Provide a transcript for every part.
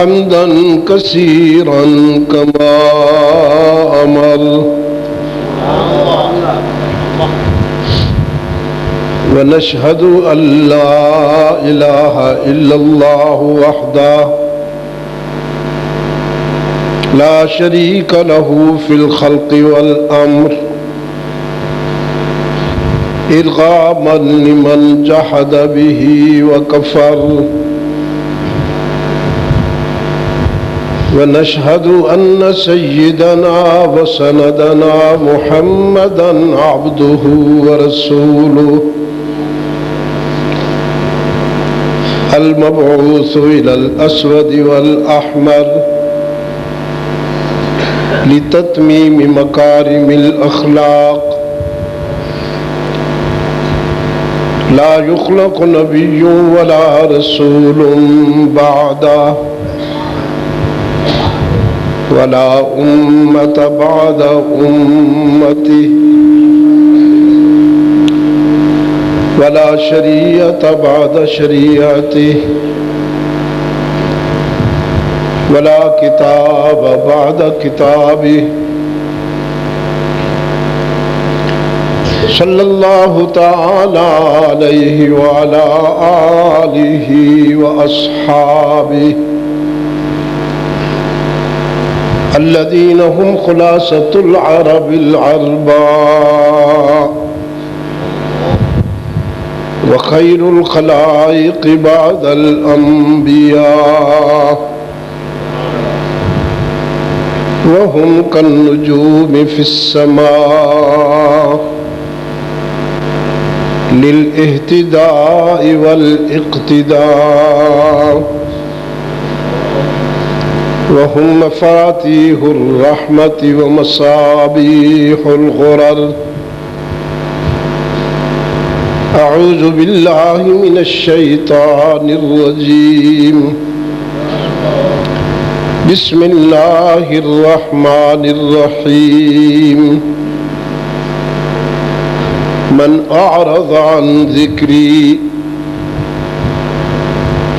حمدا كثيرا كما أمر ونشهد أن لا إله إلا الله وحده لا شريك له في الخلق والأمر إرغاما لمن جحد به وكفر ونشهد أن سيدنا وسندنا محمدا عبده ورسوله المبعوث إلى الأسود والأحمر لتتميم مكارم الأخلاق لا يخلق نبي ولا رسول بعده ولا أمة بعد أمته ولا شريعة بعد شريعته ولا كتاب بعد كتابه صلى الله تعالى عليه وعلى آله وأصحابه الذين هم خلاصة العرب العرباء وخير الخلائق بعد الأنبياء وهم كالنجوم في السماء للاهتداء والاقتداء وهم مفاتيح الرحمة ومصابيح الغرر أعوذ بالله من الشيطان الرجيم بسم الله الرحمن الرحيم من أعرض عن ذكري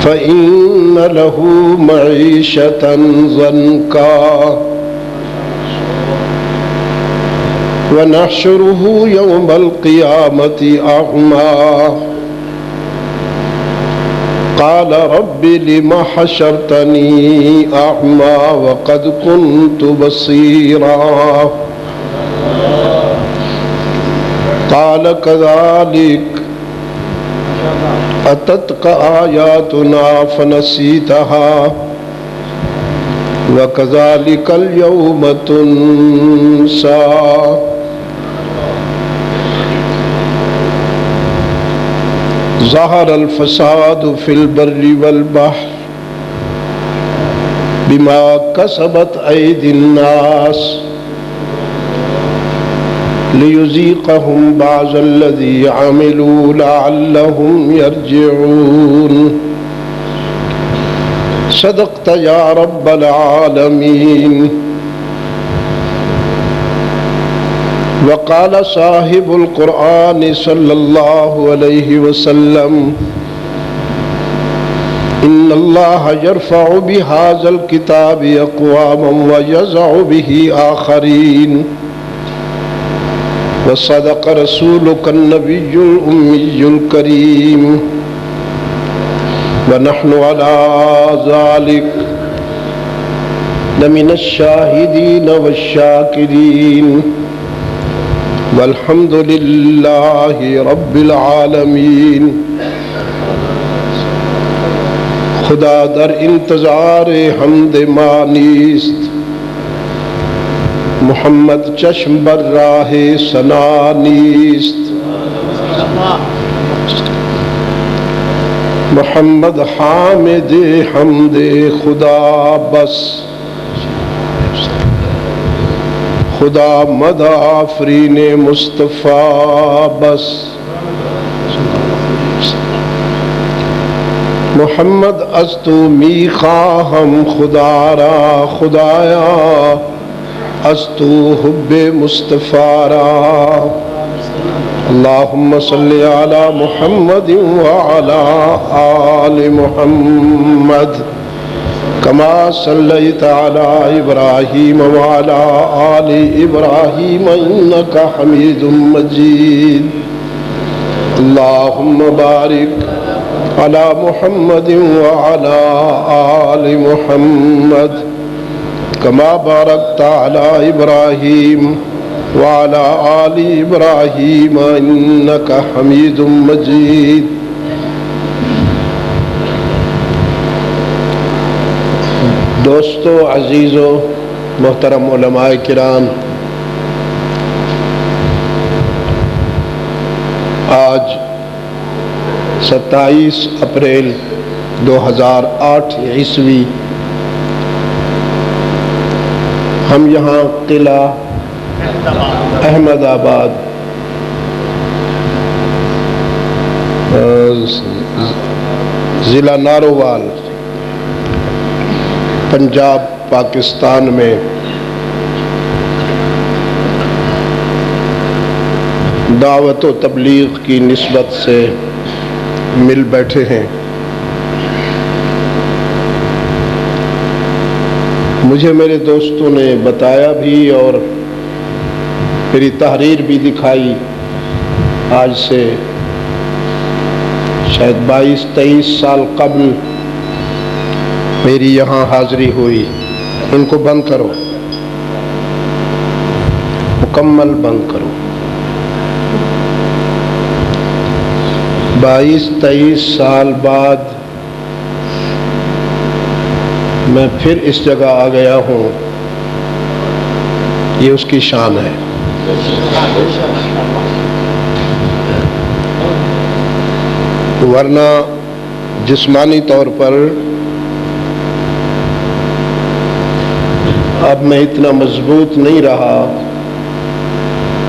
فإن له معيشة ضنكا ونحشره يوم القيامة أعمى قال رب لم حشرتني أعمى وقد كنت بصيرا قال كذلك أتتك آياتنا فنسيتها وكذلك اليوم تنسى ظهر الفساد في البر والبحر بما كسبت أيدي الناس ليذيقهم بعض الذي عملوا لعلهم يرجعون صدقت يا رب العالمين وقال صاحب القرآن صلى الله عليه وسلم إن الله يرفع بهذا الكتاب أقواما ويضع به آخرين وصدق رسولك النبي الأمي الكريم ونحن على ذلك لمن الشاهدين والشاكرين والحمد لله رب العالمین۔ خدا در انتظار حمد ما نیست، محمد چشم بر راہ ثنا نیست، محمد حامد حمد خدا بس، خدا مدح آفرین مصطفیٰ بس، محمد از تو می خواهم خدا را خدایا، از تو حب مصطفیٰ را، اللہم صلی علی محمد وعلی آل محمد كما صليت على إبراهيم وعلى آل إبراهيم إنك حميد مجيد اللهم بارك على محمد وعلى آل محمد كما باركت على إبراهيم وعلى آل إبراهيم إنك حميد مجيد دوستو، عزیزو، محترم علماء کرام، آج 27 اپریل 2008 عیسوی ہم یہاں قلعہ احمد آباد ضلع نارووال پنجاب پاکستان میں دعوت و تبلیغ کی نسبت سے مل بیٹھے ہیں۔ مجھے میرے دوستوں نے بتایا بھی اور میری تحریر بھی دکھائی، آج سے شاید 22-23 سال قبل میری یہاں حاضری ہوئی۔ ان کو بند کرو، مکمل بند کرو۔ 22-23 سال بعد میں پھر اس جگہ آ گیا ہوں، یہ اس کی شان ہے۔ ورنہ جسمانی طور پر اب میں اتنا مضبوط نہیں رہا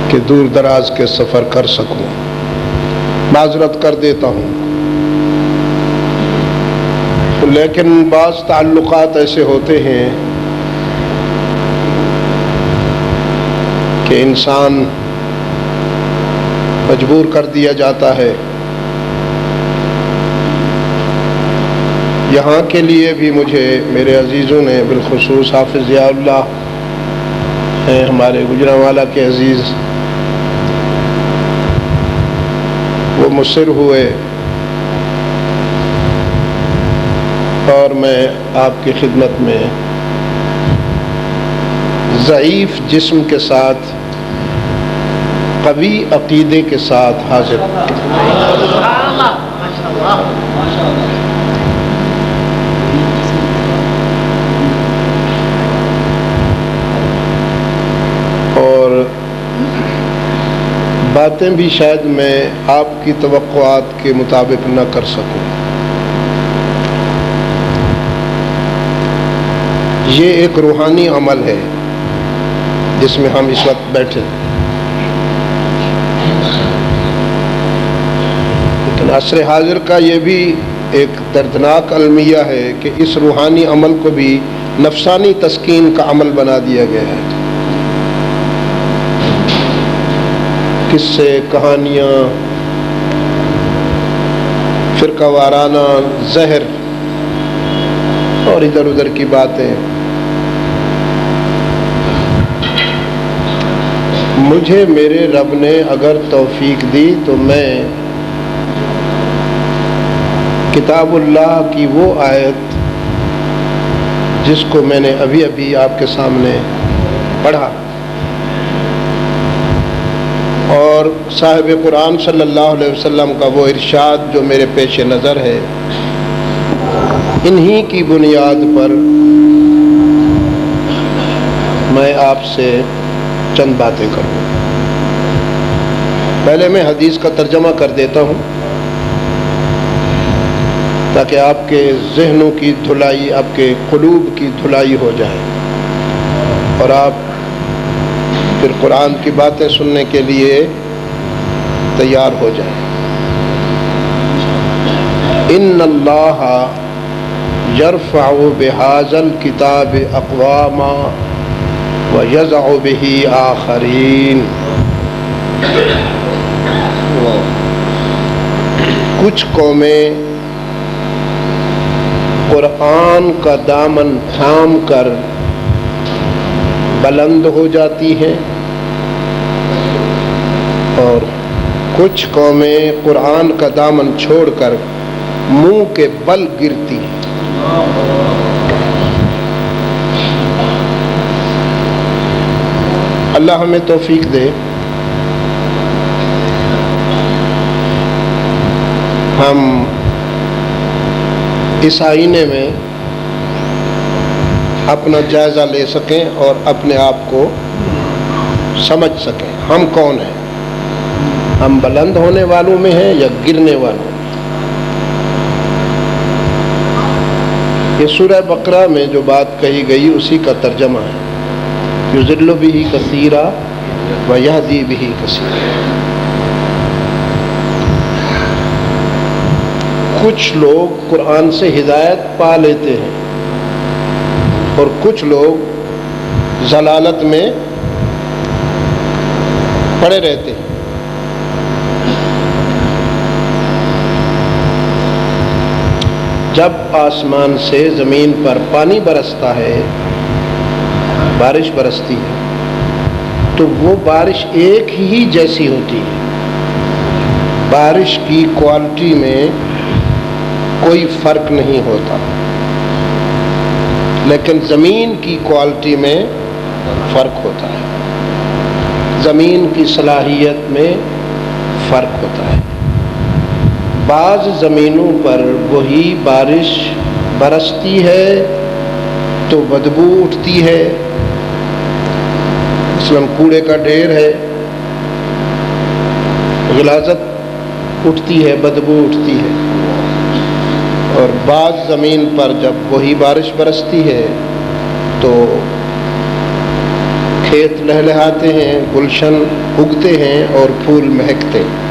کہ دور دراز کے سفر کر سکوں، معذرت کر دیتا ہوں۔ لیکن بعض تعلقات ایسے ہوتے ہیں کہ انسان مجبور کر دیا جاتا ہے۔ یہاں کے لیے بھی مجھے میرے عزیزوں نے، بالخصوص حافظ ضیاء اللہ ہیں ہمارے گجرانوالہ کے عزیز، وہ مصر ہوئے اور میں آپ کی خدمت میں ضعیف جسم کے ساتھ قوی عقیدے کے ساتھ حاضر ہوں۔ اور باتیں بھی شاید میں آپ کی توقعات کے مطابق نہ کر سکوں۔ یہ ایک روحانی عمل ہے جس میں ہم اس وقت بیٹھے ہیں، لیکن عصر حاضر کا یہ بھی ایک دردناک المیہ ہے کہ اس روحانی عمل کو بھی نفسانی تسکین کا عمل بنا دیا گیا ہے۔ قصے، کہانیاں، فرقہ وارانہ زہر اور ادھر ادھر کی باتیں۔ مجھے میرے رب نے اگر توفیق دی تو میں کتاب اللہ کی وہ آیت جس کو میں نے ابھی آپ کے سامنے پڑھا اور صاحب قرآن صلی اللہ علیہ وسلم کا وہ ارشاد جو میرے پیش نظر ہے، انہی کی بنیاد پر میں آپ سے چند باتیں کروں۔ پہلے میں حدیث کا ترجمہ کر دیتا ہوں تاکہ آپ کے ذہنوں کی دھلائی، آپ کے قلوب کی دھلائی ہو جائے اور آپ پھر قرآن کی باتیں سننے کے لیے تیار ہو جائیں۔ ان اللہ یرفع بہذا الکتاب اقواما ویضع بہ آخرین۔ کچھ قومیں قرآن کا دامن تھام کر بلند ہو جاتی ہیں، اور کچھ قومیں قرآن کا دامن چھوڑ کر منہ کے بل گرتی ہیں۔ اللہ ہمیں توفیق دے، ہم اس آئینے میں اپنا جائزہ لے سکیں اور اپنے آپ کو سمجھ سکیں ہم کون ہیں، ہم بلند ہونے والوں میں ہیں یا گرنے والوں میں۔ یہ سورہ بقرہ میں جو بات کہی گئی اسی کا ترجمہ ہے، یضل بہ کثیرا ویہدی بہ کثیرا۔ کچھ لوگ قرآن سے ہدایت پا لیتے ہیں اور کچھ لوگ ضلالت میں پڑے رہتے ہیں۔ جب آسمان سے زمین پر پانی برستا ہے، بارش برستی ہے، تو وہ بارش ایک ہی جیسی ہوتی ہے، بارش کی کوالٹی میں کوئی فرق نہیں ہوتا، لیکن زمین کی کوالٹی میں فرق ہوتا ہے، زمین کی صلاحیت میں فرق ہوتا ہے۔ بعض زمینوں پر وہی بارش برستی ہے تو بدبو اٹھتی ہے، مثلاً کوڑے کا ڈھیر ہے، غلاظت اٹھتی ہے، بدبو اٹھتی ہے، اور بعض زمین پر جب وہی بارش برستی ہے تو کھیت لہلہاتے ہیں، گلشن اگتے ہیں اور پھول مہکتے ہیں۔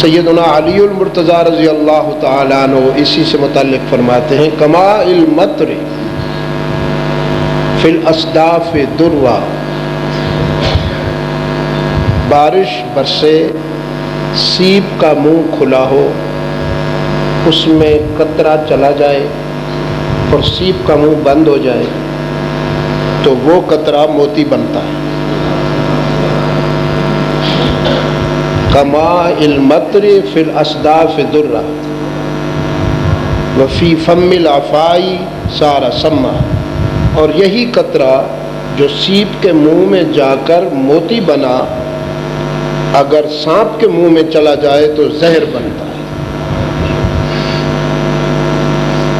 سیدنا علی المرتضیٰ رضی اللہ تعالیٰ عنہ اسی سے متعلق فرماتے ہیں، کما المطر فی الاصداف دروا، بارش برسے، سیب کا منہ کھلا ہو، اس میں قطرہ چلا جائے اور سیب کا منہ بند ہو جائے تو وہ قطرہ موتی بنتا ہے۔ کما المطر فی الاصداف درا وفی فم العفائی سارا سما، اور یہی قطرہ جو سیب کے منہ میں جا کر موتی بنا، اگر سانپ کے منہ میں چلا جائے تو زہر بنتا ہے۔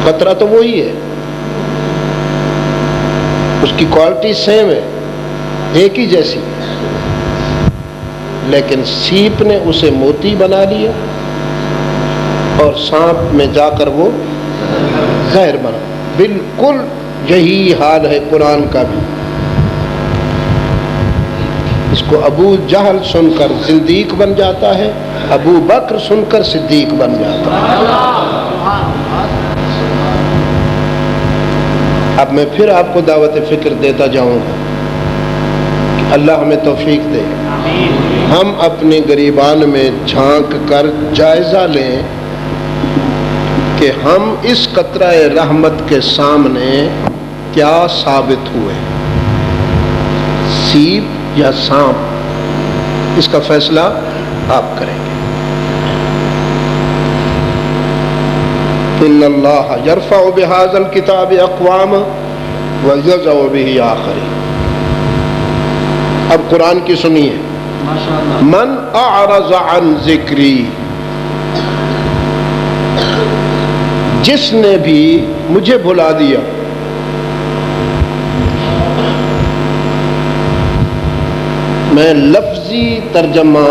قطرہ تو وہی ہے، اس کی کوالٹی سیم ہے، ایک ہی جیسی، لیکن سیپ نے اسے موتی بنا لیا اور سانپ میں جا کر وہ زہر بنا۔ بالکل یہی حال ہے قرآن کا بھی۔ اس کو ابو جہل سن کر زندیق بن جاتا ہے، ابو بکر سن کر صدیق بن جاتا ہے۔ اب میں پھر آپ کو دعوت فکر دیتا جاؤں گا کہ اللہ ہمیں توفیق دے، ہم اپنے گریبان میں جھانک کر جائزہ لیں کہ ہم اس قطرہ رحمت کے سامنے کیا ثابت ہوئے، سیب یا سانپ، اس کا فیصلہ آپ کریں گے۔ ان اللہ یرفع بہذا الکتاب اقوام ویضع بہ آخرین۔ اب قرآن کی سنیے، من اعرض عن ذکری، جس نے بھی مجھے بھلا دیا، میں لفظی ترجمہ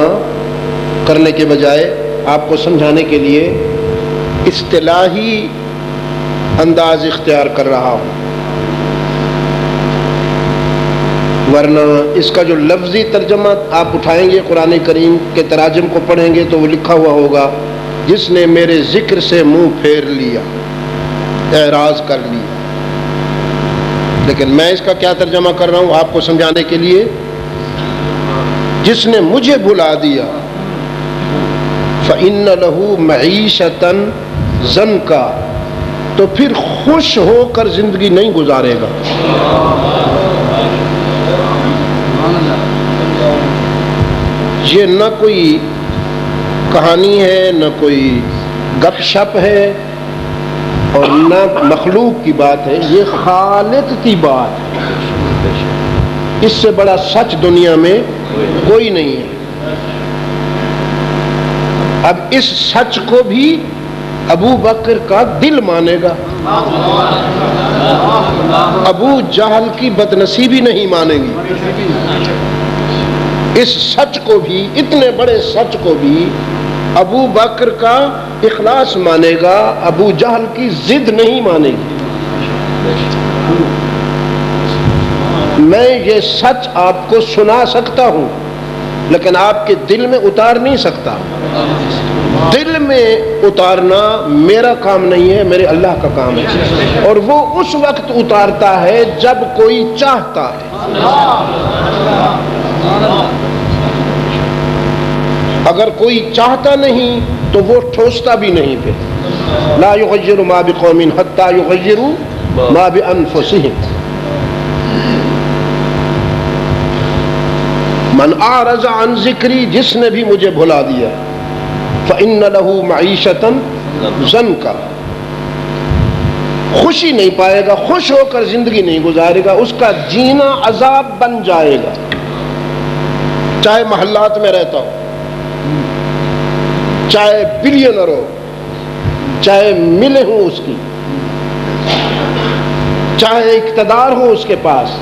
کرنے کے بجائے آپ کو سمجھانے کے لیے اصطلاحی انداز اختیار کر رہا ہوں، ورنہ اس کا جو لفظی ترجمہ آپ اٹھائیں گے قرآن کریم کے تراجم کو پڑھیں گے تو وہ لکھا ہوا ہوگا، جس نے میرے ذکر سے منہ پھیر لیا، اعراض کر لیا۔ لیکن میں اس کا کیا ترجمہ کر رہا ہوں آپ کو سمجھانے کے لیے، جس نے مجھے بھلا دیا، فَإِنَّ لَهُ مَعِيشَةً زن کا، تو پھر خوش ہو کر زندگی نہیں گزارے گا۔ یہ نہ کوئی کہانی ہے، نہ کوئی گپ شپ ہے، اور نہ مخلوق کی بات ہے، یہ خالق کی بات ہے۔ اس سے بڑا سچ دنیا میں کوئی نہیں ہے۔ اب اس سچ کو بھی ابو بکر کا دل مانے گا، ابو جہل کی بدنصیبی نہیں مانے گی۔ اس سچ کو بھی، اتنے بڑے سچ کو بھی ابو بکر کا اخلاص مانے گا، ابو جہل کی ضد نہیں مانے گی۔ میں یہ سچ آپ کو سنا سکتا ہوں، لیکن آپ کے دل میں اتار نہیں سکتا۔ دل میں اتارنا میرا کام نہیں ہے، میرے اللہ کا کام ہے، اور وہ اس وقت اتارتا ہے جب کوئی چاہتا ہے۔ اگر کوئی چاہتا نہیں تو وہ ٹھوستا بھی نہیں۔ پھر لا یغیر ما بقوم حتی یغیروا ما بانفسہم۔ من اعرض عن ذکری، جس نے بھی مجھے بھلا دیا، فإن له معیشة ضنکا، خوشی نہیں پائے گا، خوش ہو کر زندگی نہیں گزارے گا، اس کا جینا عذاب بن جائے گا، چاہے محلات میں رہتا ہو، چاہے بلینر ہو، چاہے ملے ہوں اس کی، چاہے اقتدار ہو اس کے پاس،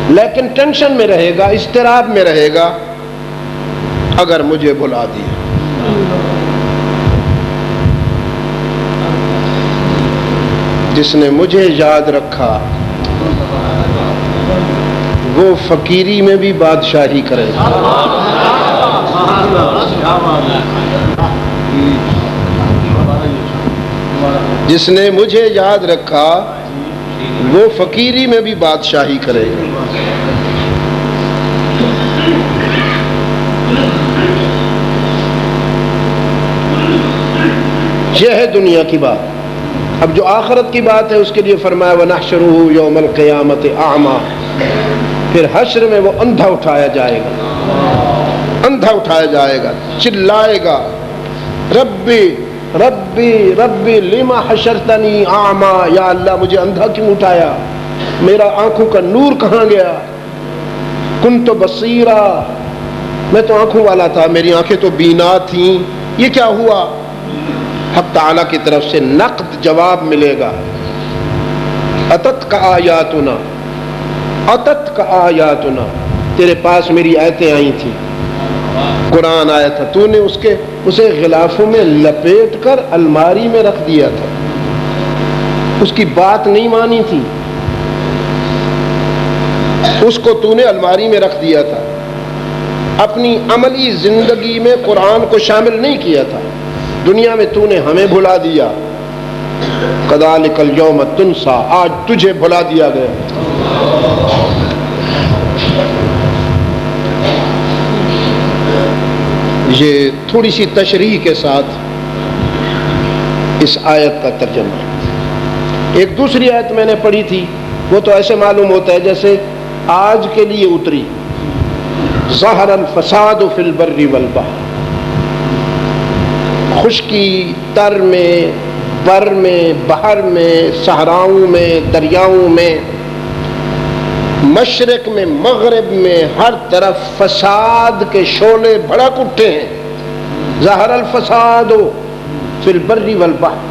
لیکن ٹینشن میں رہے گا، اضطراب میں رہے گا اگر مجھے بلا دیا۔ جس نے مجھے یاد رکھا وہ فقیری میں بھی بادشاہی کرے گا۔ جس نے مجھے یاد رکھا وہ فقیری میں بھی بادشاہی کرے گا۔ یہ ہے دنیا کی بات۔ اب جو آخرت کی بات ہے اس کے لیے فرمایا وَنَحْشُرُهُ يَوْمَ الْقِيَامَةِ أَعْمَى، پھر حشر میں وہ اندھا اٹھایا جائے گا، اندھا اٹھایا جائے گا، چلائے گا ربی ربی ربی لما حشرتنی اعمی، یا اللہ مجھے اندھا کیوں اٹھایا، میرا آنکھوں کا نور کہاں گیا، کنت بصیرا، میں تو آنکھوں والا تھا، میری آنکھیں تو بینا تھیں، یہ کیا ہوا؟ حق تعالیٰ کی طرف سے نقد جواب ملے گا، اتت کا آیاتنا، اتت کا آیاتنا، تیرے پاس میری آیتیں آئی تھیں، قرآن آیا تھا، تو نے اسے غلافوں میں لپیٹ کر الماری میں رکھ دیا تھا، اس کی بات نہیں مانی تھی، اس کو تو نے الماری میں رکھ دیا تھا، اپنی عملی زندگی میں قرآن کو شامل نہیں کیا تھا، دنیا میں تو نے ہمیں بھلا دیا، کذالک الیوم تنسیٰ، آج تجھے بھلا دیا گیا۔ یہ تھوڑی سی تشریح کے ساتھ اس آیت کا ترجمہ ہے۔ ایک دوسری آیت میں نے پڑھی تھی، وہ تو ایسے معلوم ہوتا ہے جیسے آج کے لیے اتری، ظہر الفساد فی البر والبحر، خشکی تر میں، بر میں، بحر میں، صحراؤں میں، دریاؤں میں، مشرق میں، مغرب میں، ہر طرف فساد کے شعلے بھڑک اٹھے ہیں۔ ظہر الفساد فی البر والبحر،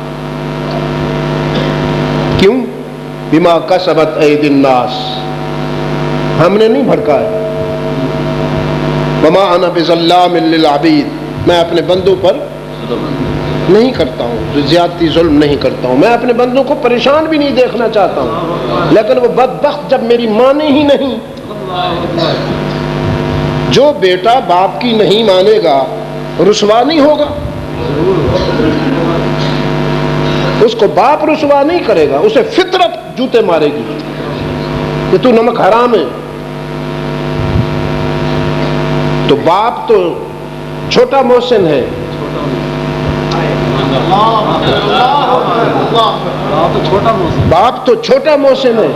کیوں؟ بما کسبت ایدی الناس، ہم نے نہیں بھڑکایا۔ وما انا بظلام للعبید، میں اپنے بندوں پر نہیں کرتا ہوں، زیادتی ظلم نہیں کرتا ہوں، میں اپنے بندوں کو پریشان بھی نہیں دیکھنا چاہتا ہوں، لیکن وہ بدبخت جب میری مانے ہی نہیں۔ جو بیٹا باپ کی نہیں مانے گا رسوا نہیں ہوگا، اس کو باپ رسوا نہیں کرے گا، اسے فطرت جوتے مارے گی کہ تو نمک حرام ہے۔ تو باپ تو چھوٹا محسن ہے، باپ تو چھوٹا محسن ہے،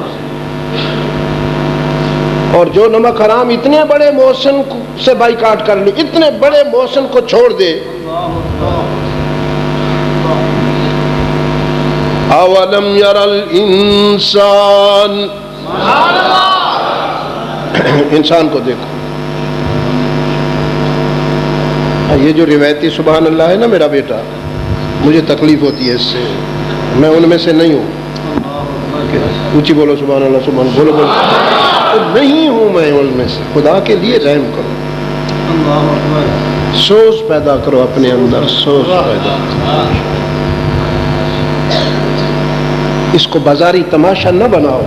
اور جو نمک حرام اتنے بڑے محسن سے بائیکاٹ کر لے، اتنے بڑے محسن کو چھوڑ دے. اولم یر الانسان، انسان کو دیکھو. یہ جو روایتی سبحان اللہ ہے نا میرا بیٹا، مجھے تکلیف ہوتی ہے اس سے، میں ان میں سے نہیں ہوں. اونچی بولو سبحان اللہ، سبحان اللہ، بولو بولو. نہیں ہوں میں ان میں سے. خدا کے لیے رحم کرو، سوچ پیدا کرو اپنے اندر، سوچ پیدا کرو. اس کو بازاری تماشا نہ بناؤ.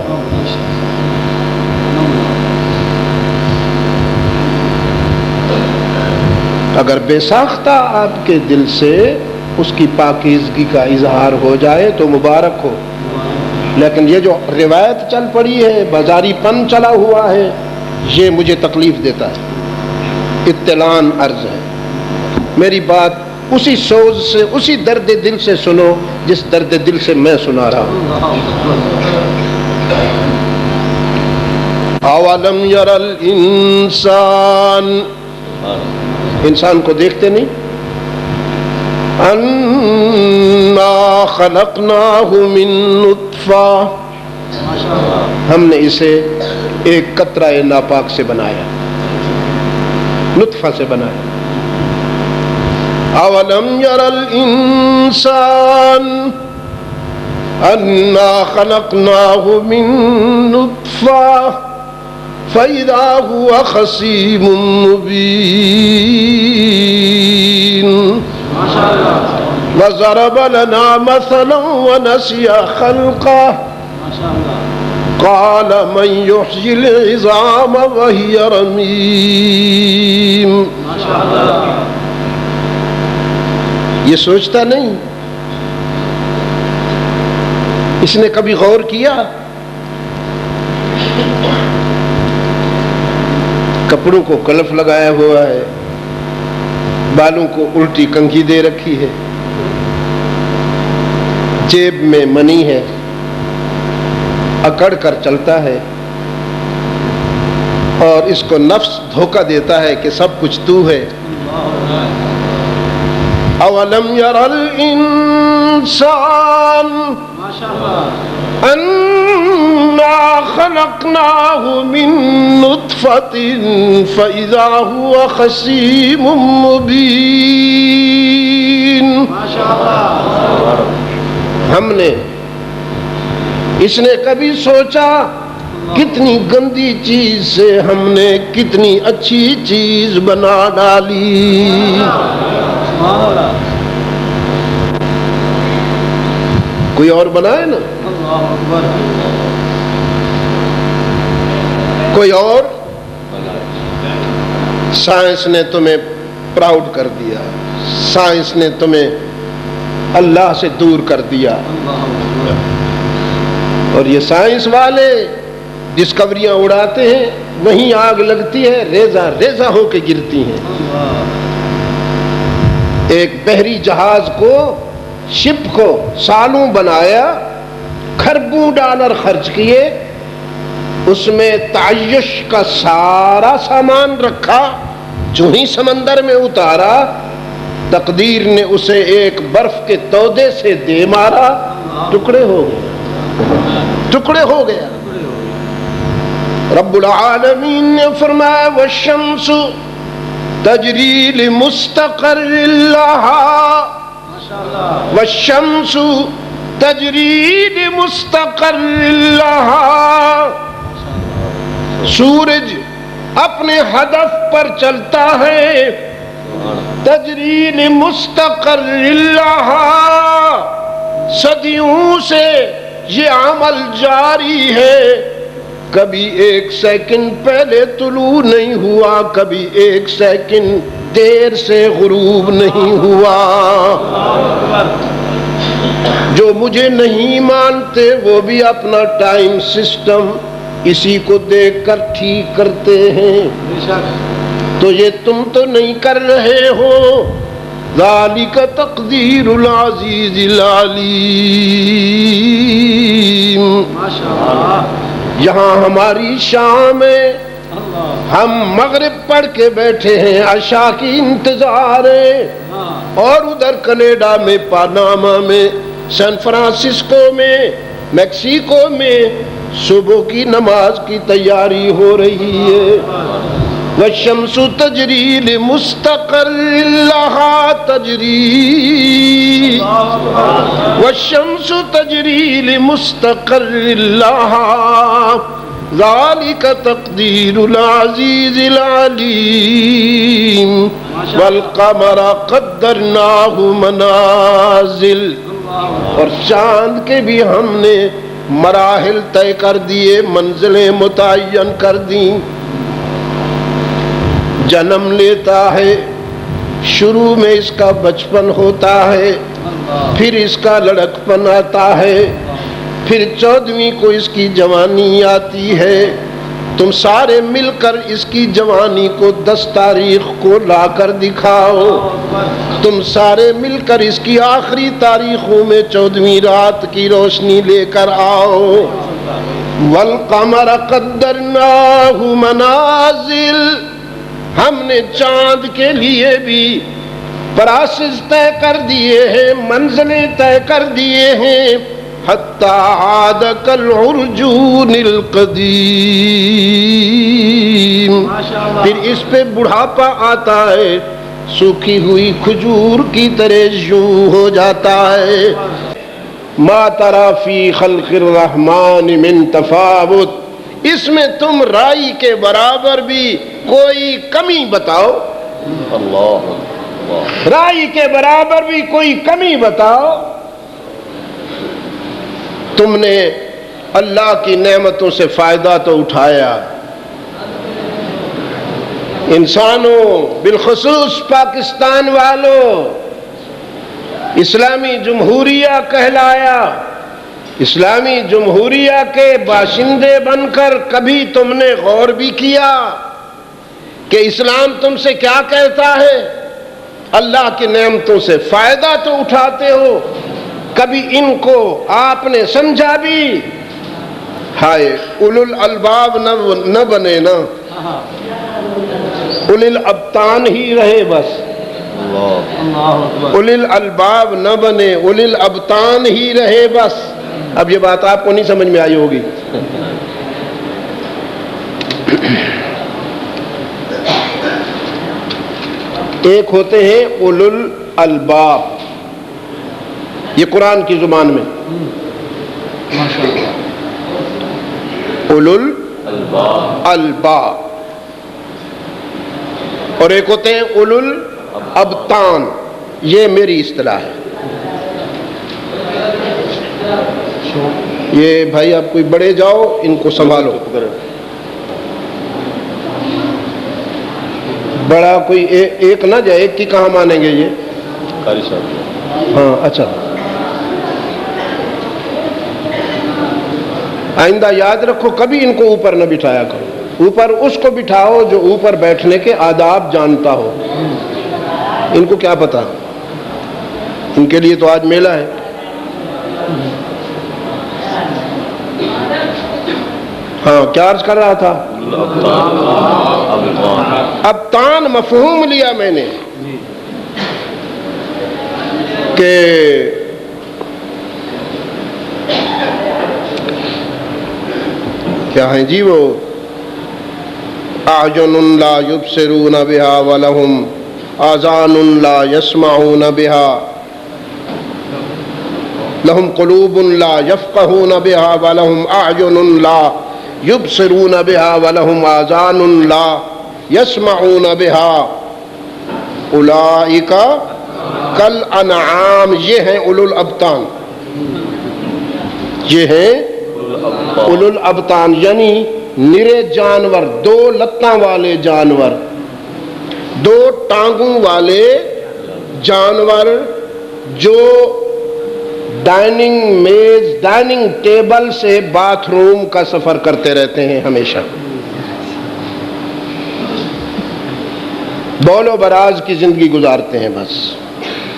اگر بے ساختہ آپ کے دل سے اس کی پاکیزگی کا اظہار ہو جائے تو مبارک ہو. لیکن یہ جو روایت چل پڑی ہے، بازاری پن چلا ہوا ہے، یہ مجھے تکلیف دیتا ہے. اطلاعاً عرض ہے، میری بات اسی سوز سے، اسی درد دل سے سنو جس درد دل سے میں سنا رہا ہوں. اولم یر الانسان، انسان کو دیکھتے نہیں؟ انا خلقناہ من نطفہ، ہم نے اسے ایک قطرہ ناپاک سے بنایا، نطفہ سے بنایا. اولم یر الانسان انا خلقناہ من نطفہ فَإِذَا هُوَ خَصِيمٌ مُّبِينٌ. وَضَرَبَ لَنَا مَثَلًا وَنَسِيَ خَلْقَهُ قَالَ مَن يُحْيِي الْعِظَامَ وَهِيَ رَمِيمٌ. یہ سوچتا نہیں؟ اس نے کبھی غور کیا؟ کپڑوں کو کلف لگایا ہوا ہے، بالوں کو الٹی کنگھی دے رکھی ہے، جیب میں منی ہے، اکڑ کر چلتا ہے، اور اس کو نفس دھوکہ دیتا ہے کہ سب کچھ تو ہے. اولم یر الانسان انا خلقناہ من نطفۃ فاذا هو خصیم مبین. ہم نے، اس نے کبھی سوچا کتنی گندی چیز سے ہم نے کتنی اچھی چیز بنا ڈالی. کوئی اور بنائے نا، کوئی اور. سائنس نے تمہیں پراؤڈ کر دیا، سائنس نے تمہیں اللہ سے دور کر دیا. اور یہ سائنس والے ڈسکوریاں اڑاتے ہیں، وہیں آگ لگتی ہے، ریزہ ریزہ ہو کے گرتی ہیں. ایک بحری جہاز کو، شپ کو سالوں بنایا، کھربوں ڈالر خرچ کیے، اس میں تعیش کا سارا سامان رکھا، جو ہی سمندر میں اتارا تقدیر نے اسے ایک برف کے تودے سے دے مارا، ٹکڑے ہو گئے، ٹکڑے ہو گیا. رب العالمین نے فرمایا والشمس تجری لمستقر لہا، والشمس تجری لمستقر لہا. سورج اپنے ہدف پر چلتا ہے، تجری لمستقر لہا. صدیوں سے یہ عمل جاری ہے، کبھی ایک سیکنڈ پہلے طلوع نہیں ہوا، کبھی ایک سیکنڈ دیر سے غروب نہیں ہوا. جو مجھے نہیں مانتے وہ بھی اپنا ٹائم سسٹم اسی کو دیکھ کر ٹھیک کرتے ہیں. تو یہ تم تو نہیں کر رہے ہو، ذالک تقدیر العزیز العلیم. یہاں ہماری شام ہے، ہم مغرب پڑھ کے بیٹھے ہیں، عشاء کی انتظار ہے، اور ادھر کینیڈا میں، پاناما میں، سان فرانسسکو میں، میکسیکو میں صبح کی نماز کی تیاری ہو رہی ہے. والشمس تجری لمستقر لها تجری، والشمس تجری لمستقر لها ذالک تقدیر العزیز العلیم. والقمر قدرناہ منازل، اور چاند کے بھی ہم نے مراحل طے کر دیے، منزلیں متعین کر دیں. جنم لیتا ہے، شروع میں اس کا بچپن ہوتا ہے، پھر اس کا لڑکپن آتا ہے، پھر 14ویں کو اس کی جوانی آتی ہے. تم سارے مل کر اس کی جوانی کو 10 تاریخ کو لا کر دکھاؤ. تم سارے مل کر اس کی آخری تاریخوں میں 14ویں رات کی روشنی لے کر آؤ. والقمر قدرناہ منازل، ہم نے چاند کے لیے بھی پراسز طے کر دیے ہیں، منزلیں طے کر دیے ہیں. حتی عاد کالعرجون القدیم، پھر اس پہ بڑھاپا آتا ہے، سوکھی ہوئی کھجور کی طرح یوں ہو جاتا ہے. ما تری فی خلق الرحمن من تفاوت، اس میں تم رائی کے برابر بھی کوئی کمی بتاؤ. اللہ، رائی کے برابر بھی کوئی کمی بتاؤ. تم نے اللہ کی نعمتوں سے فائدہ تو اٹھایا. انسانوں، بالخصوص پاکستان والوں، اسلامی جمہوریہ کہلایا. اسلامی جمہوریہ کے باشندے بن کر کبھی تم نے غور بھی کیا کہ اسلام تم سے کیا کہتا ہے؟ اللہ کی نعمتوں سے فائدہ تو اٹھاتے ہو، کبھی ان کو آپ نے سمجھا بھی؟ ہائے، اولو الالباب نہ بنے نا، اولی الابطان ہی رہے بس. اولی الالباب نہ بنے، اولی الابطان ہی رہے بس. اب یہ بات آپ کو نہیں سمجھ میں آئی ہوگی. ایک ہوتے ہیں اولو الالباب، یہ قرآن کی زبان میں اولو الالباب، اور ایک ہوتے ہیں اولو الابطان، یہ میری اصطلاح ہے. یہ بھائی آپ کوئی بڑے جاؤ، ان کو سنبھالو. بڑا کوئی ایک نہ جائے، ایک کی کہاں مانیں گے یہ؟ قاری صاحب. ہاں اچھا، آئندہ یاد رکھو کبھی ان کو اوپر نہ بٹھایا کرو. اوپر اس کو بٹھاؤ جو اوپر بیٹھنے کے آداب جانتا ہو. ان کو کیا پتا، ان کے لیے تو آج میلہ ہے. ہاں کیا عرض کر رہا تھا؟ ابطان مفہوم لیا میں نے کہ کیا ہیں جی وہ، اعین لا یبصرون بها ولہم آذان لا یسمعون بها، لہم قلوب لا یفقہون بها ولہم اعین لا یبصرون بها ولہم آذان لا یسمعون بها اولئک کالانعام. یہ ہیں اولو الابطان، یہ ہیں اولو الابطان، یعنی نرے جانور، 2 لتاں والے جانور، 2 ٹانگوں والے جانور، جو ڈائننگ میز، ڈائننگ ٹیبل سے باتھ روم کا سفر کرتے رہتے ہیں ہمیشہ. بول و براز کی زندگی گزارتے ہیں بس.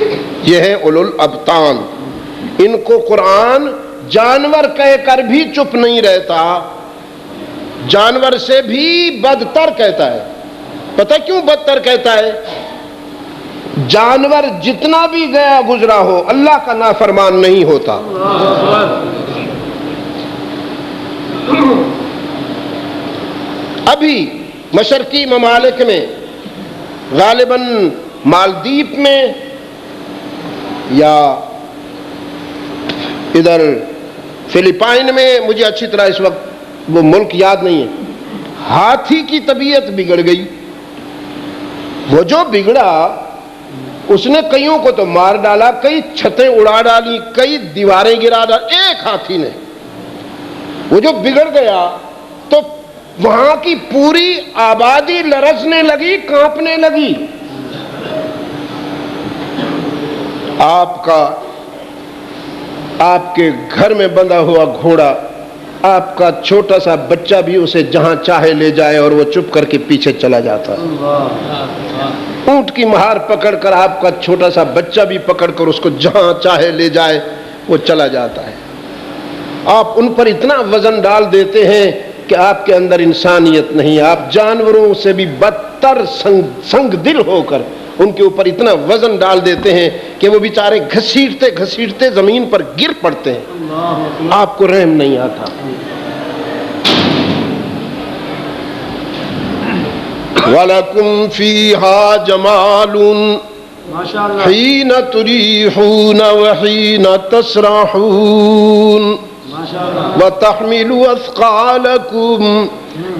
یہ ہے اولو الابطان. ان کو قرآن جانور کہہ کر بھی چپ نہیں رہتا، جانور سے بھی بدتر کہتا ہے. پتہ کیوں بدتر کہتا ہے؟ جانور جتنا بھی گیا گزرا ہو اللہ کا نافرمان نہیں ہوتا. ابھی مشرقی ممالک میں غالباً مالدیپ میں یا ادھر فلپائن میں، مجھے اچھی طرح اس وقت وہ ملک یاد نہیں ہے، ہاتھی کی طبیعت بگڑ گئی. وہ جو بگڑا اس نے کئیوں کو تو مار ڈالا، کئی چھتیں اڑا ڈالی، کئی دیواریں گرا ڈالی ایک ہاتھی نے. وہ جو بگڑ گیا تو وہاں کی پوری آبادی لرزنے لگی، کانپنے لگی. آپ کے گھر میں بندھا ہوا گھوڑا، آپ کا چھوٹا سا بچہ بھی اسے جہاں چاہے لے جائے اور وہ چپ کر کے پیچھے چلا جاتا. اونٹ کی مہار پکڑ کر آپ کا چھوٹا سا بچہ بھی پکڑ کر اس کو جہاں چاہے لے جائے وہ چلا جاتا ہے. آپ ان پر اتنا وزن ڈال دیتے ہیں کہ آپ کے اندر انسانیت نہیں. آپ جانوروں سے بھی بدتر سنگ دل ہو کر ان کے اوپر اتنا وزن ڈال دیتے ہیں کہ وہ بیچارے گھسیٹتے گھسیٹتے زمین پر گر پڑتے ہیں. آپ کو رحم نہیں آتا. وَلَكُمْ فِيهَا جَمَالٌ حِينَ تُرِيحُونَ وَحِينَ تَسْرَحُونَ وَتَحْمِلُوا أَثْقَالَكُمْ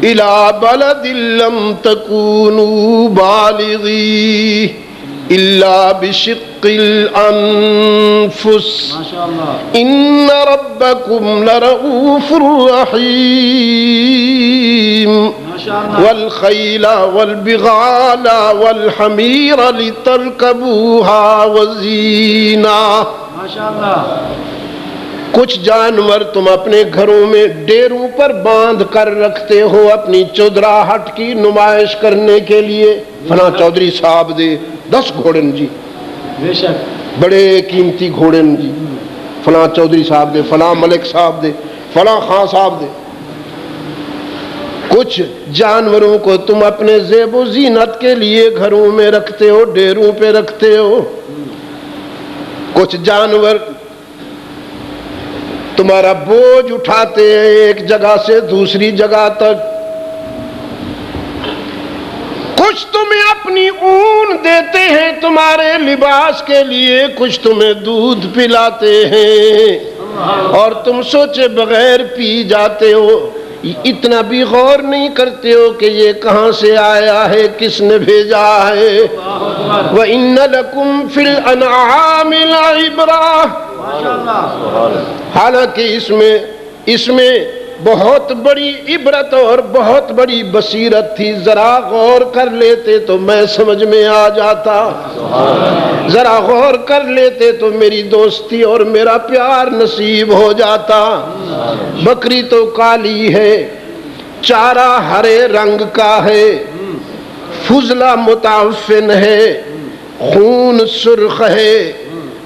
إِلَى بَلَدٍ لَمْ تَكُونُوا بَالِغِيهِ إِلَّا بِشِقِّ الْأَنفُسِ إِنَّ رَبَّكُمْ لَرَءُوفٌ رَحِيمٌ وَالْخَيْلَ وَالْبِغَالَ وَالْحَمِيرَ لِتَرْكَبُوهَا وَزِينَةً. کچھ جانور تم اپنے گھروں میں ڈیروں پر باندھ کر رکھتے ہو اپنی چودراہٹ کی نمائش کرنے کے لیے. فلاں چودھری صاحب دے 10 گھوڑے جی، بڑے قیمتی گھوڑے جی، فلاں چودھری صاحب دے، فلاں ملک صاحب دے، فلاں خان صاحب دے. کچھ جانوروں کو تم اپنے زیب و زینت کے لیے گھروں میں رکھتے ہو، ڈیروں پہ رکھتے ہو. کچھ جانور تمہارا بوجھ اٹھاتے ہیں ایک جگہ سے دوسری جگہ تک. کچھ تمہیں اپنی اون دیتے ہیں تمہارے لباس کے لیے، کچھ تمہیں دودھ پلاتے ہیں اور تم سوچے بغیر پی جاتے ہو. اتنا بھی غور نہیں کرتے ہو کہ یہ کہاں سے آیا ہے، کس نے بھیجا ہے. وَإِنَّ لَكُمْ فِي الْأَنْعَامِ لَعِبْرَةً. حالانکہ اس میں بہت بڑی عبرت اور بہت بڑی بصیرت تھی. ذرا غور کر لیتے تو میں سمجھ میں آ جاتا، ذرا غور کر لیتے تو میری دوستی اور میرا پیار نصیب ہو جاتا. بکری تو کالی ہے، چارہ ہرے رنگ کا ہے، فضلہ متعفن ہے، خون سرخ ہے،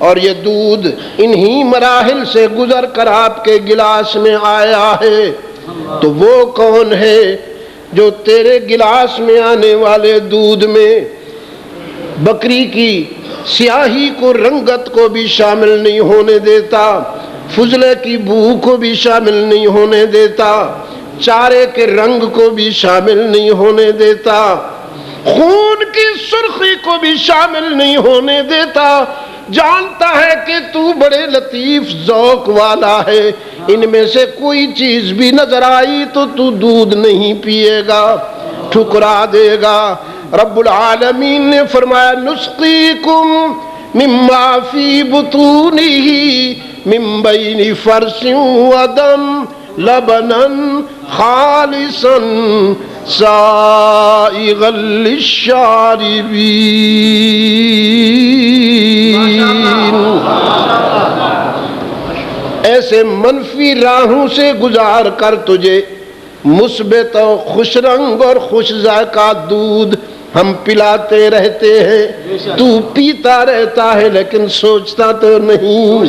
اور یہ دودھ انہی مراحل سے گزر کر آپ کے گلاس میں آیا ہے. تو وہ کون ہے جو تیرے گلاس میں آنے والے دودھ میں بکری کی سیاہی کو، رنگت کو بھی شامل نہیں ہونے دیتا، فضلے کی بو کو بھی شامل نہیں ہونے دیتا، چارے کے رنگ کو بھی شامل نہیں ہونے دیتا، خون کی سرخی کو بھی شامل نہیں ہونے دیتا. جانتا ہے کہ تو بڑے لطیف ذوق والا ہے، ان میں سے کوئی چیز بھی نظر آئی تو تو دودھ نہیں پیے گا، ٹھکرا دے گا. رب العالمین نے فرمایا نسقیکم مما فی بطونہ من بین فرث ودم لبنا خالصا سائغا للشاربین. ایسے منفی راہوں سے گزار کر تجھے مثبت اور خوش رنگ اور خوش ذائقہ دودھ ہم پلاتے رہتے ہیں، تو پیتا رہتا ہے لیکن سوچتا تو نہیں،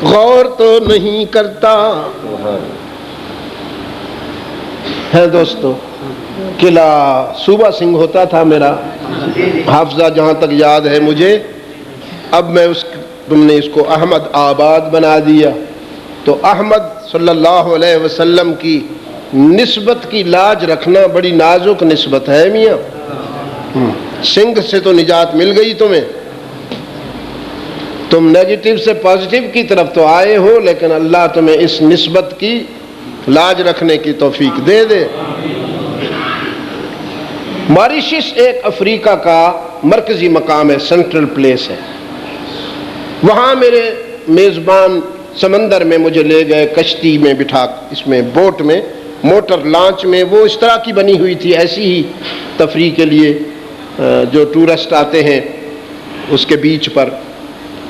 غور تو نہیں کرتا ہے۔ دوستو، قلعہ صوبہ سنگھ ہوتا تھا میرا حافظہ جہاں تک یاد ہے مجھے، اب میں تم نے اس کو احمد آباد بنا دیا۔ تو احمد صلی اللہ علیہ وسلم کی نسبت کی لاج رکھنا بڑی نازک نسبت ہے میاں۔ سنگھ سے تو نجات مل گئی تمہیں، تم نیگیٹو سے پازیٹیو کی طرف تو آئے ہو، لیکن اللہ تمہیں اس نسبت کی لاج رکھنے کی توفیق دے دے۔ ماریشس ایک افریقہ کا مرکزی مقام ہے، سینٹرل پلیس ہے۔ وہاں میرے میزبان سمندر میں مجھے لے گئے، کشتی میں بٹھا، اس میں بوٹ میں، موٹر لانچ میں، وہ اس طرح کی بنی ہوئی تھی، ایسی ہی تفریح کے لیے جو ٹورسٹ آتے ہیں اس کے بیچ پر،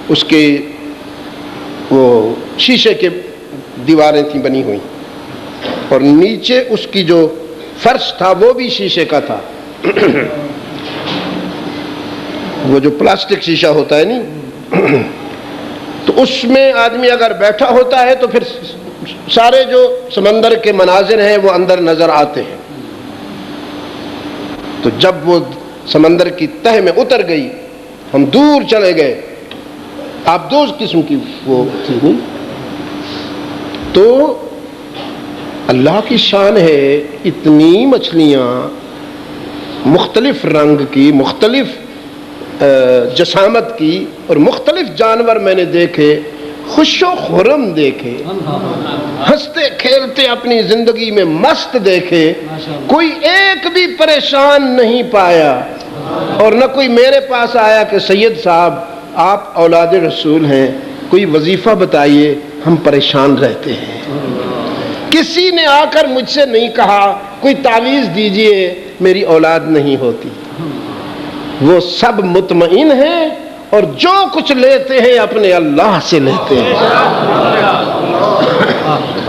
اس کے وہ شیشے کے دیواریں تھیں بنی ہوئی، اور نیچے اس کی جو فرش تھا وہ بھی شیشے کا تھا، وہ جو پلاسٹک شیشہ ہوتا ہے نہیں، تو اس میں آدمی اگر بیٹھا ہوتا ہے تو پھر سارے جو سمندر کے مناظر ہیں وہ اندر نظر آتے ہیں۔ تو جب وہ سمندر کی تہ میں اتر گئی، ہم دور چلے گئے، آپ دو قسم کی وہ تھی، تو اللہ کی شان ہے، اتنی مچھلیاں مختلف رنگ کی، مختلف جسامت کی، اور مختلف جانور میں نے دیکھے، خوش و خرم دیکھے، ہنستے کھیلتے اپنی زندگی میں مست دیکھے، کوئی ایک بھی پریشان نہیں پایا، اور نہ کوئی میرے پاس آیا کہ سید صاحب آپ اولاد رسول ہیں، کوئی وظیفہ بتائیے، ہم پریشان رہتے ہیں۔ کسی نے آ کر مجھ سے نہیں کہا کوئی تعویذ دیجئے میری اولاد نہیں ہوتی۔ وہ سب مطمئن ہیں، اور جو کچھ لیتے ہیں اپنے اللہ سے لیتے ہیں،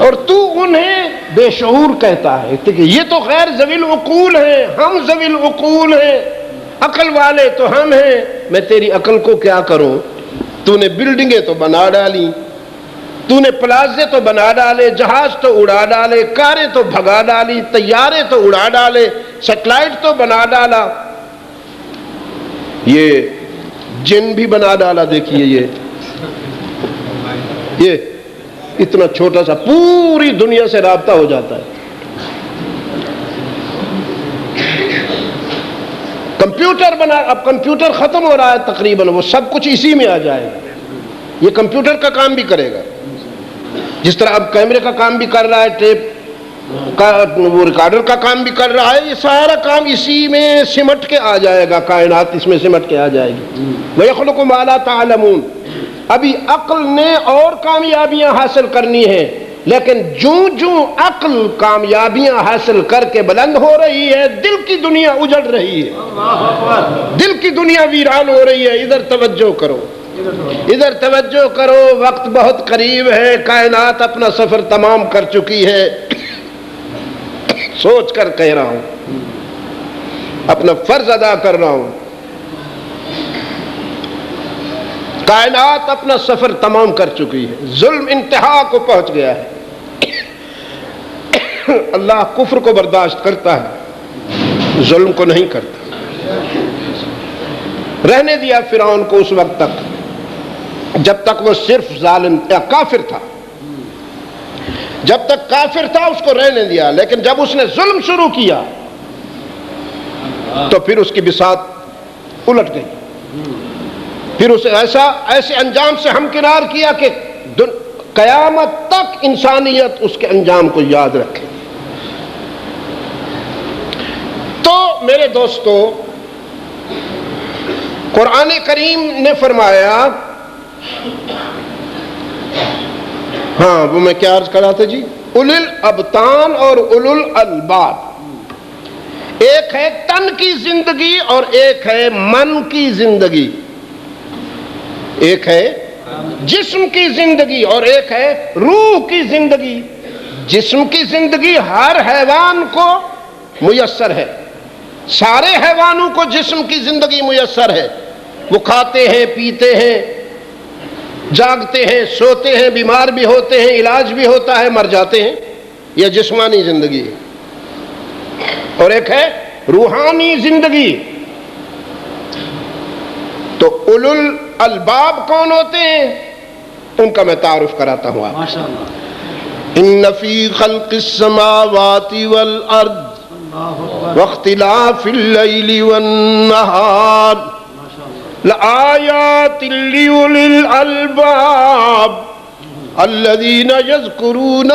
اور تو انہیں بے شعور کہتا ہے کہ یہ تو غیر ذوی العقول ہیں، ہم ذوی العقول ہیں، عقل والے تو ہم ہیں۔ میں تیری عقل کو کیا کروں؟ تو نے بلڈنگیں تو بنا ڈالی، تو نے پلازے تو بنا ڈالے، جہاز تو اڑا ڈالے، کاریں تو بھگا ڈالی، طیارے تو اڑا ڈالے، سیٹلائٹ تو بنا ڈالا، یہ جن بھی بنا ڈالا۔ دیکھیے یہ اتنا چھوٹا سا پوری دنیا سے رابطہ ہو جاتا ہے۔ کمپیوٹر بنا، اب کمپیوٹر ختم ہو رہا ہے تقریباً، وہ سب کچھ اسی میں آ جائے گا، یہ کمپیوٹر کا کام بھی کرے گا، جس طرح اب کیمرے کا کام بھی کر رہا ہے، ٹیپ کا وہ ریکارڈر کا کام بھی کر رہا ہے، یہ سارا کام اسی میں سمٹ کے آ جائے گا، کائنات اس میں سمٹ کے آ جائے گی۔ وَيَخْلُقُ مَا لَا تَعْلَمُونَ۔ ابھی عقل نے اور کامیابیاں حاصل کرنی ہیں، لیکن جوں عقل کامیابیاں حاصل کر کے بلند ہو رہی ہے، دل کی دنیا اجڑ رہی ہے، دل کی دنیا ویران ہو رہی ہے۔ ادھر توجہ کرو، ادھر توجہ کرو، وقت بہت قریب ہے، کائنات اپنا سفر تمام کر چکی ہے۔ سوچ کر کہہ رہا ہوں، اپنا فرض ادا کر رہا ہوں، کائنات اپنا سفر تمام کر چکی ہے، ظلم انتہا کو پہنچ گیا ہے۔ اللہ کفر کو برداشت کرتا ہے، ظلم کو نہیں کرتا۔ رہنے دیا فرعون کو اس وقت تک جب تک وہ صرف ظالم یا کافر تھا، جب تک کافر تھا اس کو رہنے دیا، لیکن جب اس نے ظلم شروع کیا تو پھر اس کی بساط الٹ گئی، پھر اسے ایسے انجام سے ہمکنار کیا کہ قیامت تک انسانیت اس کے انجام کو یاد رکھے۔ تو میرے دوستو، قرآن کریم نے فرمایا، ہاں وہ میں کیا عرض کر رہا تھا جی، اولل الابطان اور اولل الالباب، ایک ہے تن کی زندگی اور ایک ہے من کی زندگی، ایک ہے جسم کی زندگی اور ایک ہے روح کی زندگی۔ جسم کی زندگی ہر حیوان کو میسر ہے، سارے حیوانوں کو جسم کی زندگی میسر ہے، وہ کھاتے ہیں، پیتے ہیں، جاگتے ہیں، سوتے ہیں، بیمار بھی ہوتے ہیں، علاج بھی ہوتا ہے، مر جاتے ہیں. یہ جسمانی زندگی ہے. اور ایک ہے روحانی زندگی. تو اولو الالباب کون ہوتے ہیں؟ ان کا میں تعارف کراتا ہوں آپ. ان فی خلق السماوات والارض واختلاف اللیل والنہار لآیات لأولی الالباب الذین یذکرون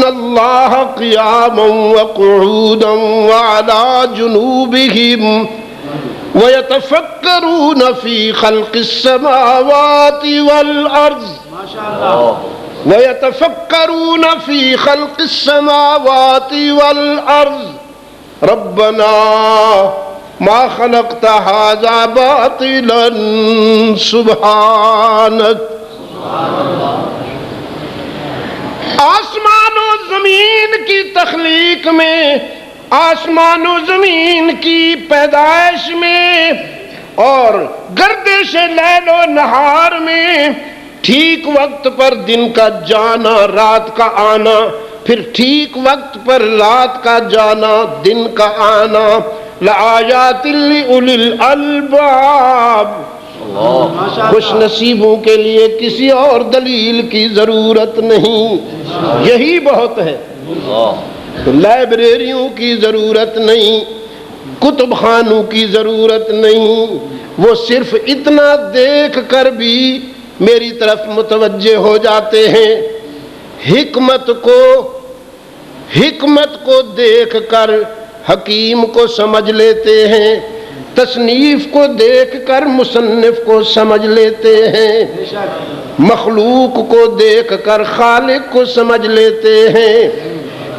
اللہ قیاما وقعودا وعلی جنوبہم وَيَتَفَكَّرُونَ فِي خَلْقِ السَّمَاوَاتِ وَالْأَرْضِ وَيَتَفَكَّرُونَ فِي خَلْقِ السَّمَاوَاتِ وَالْأَرْضِ رَبَّنَا مَا خَلَقْتَ هَذَا بَاطِلًا سُبْحَانَكَ. آسمان و زمین کی تخلیق میں، آسمان و زمین کی پیدائش میں اور گردش لیل و نہار میں، ٹھیک وقت پر دن کا جانا، رات کا آنا، پھر ٹھیک وقت پر رات کا جانا، دن کا آنا، لآیات لأولی الالباب. خوش نصیبوں کے لیے کسی اور دلیل کی ضرورت نہیں، یہی بہت ہے. تو لائبریریوں کی ضرورت نہیں، کتب خانوں کی ضرورت نہیں. وہ صرف اتنا دیکھ کر بھی میری طرف متوجہ ہو جاتے ہیں. حکمت کو دیکھ کر حکیم کو سمجھ لیتے ہیں، تصنیف کو دیکھ کر مصنف کو سمجھ لیتے ہیں، مخلوق کو دیکھ کر خالق کو سمجھ لیتے ہیں.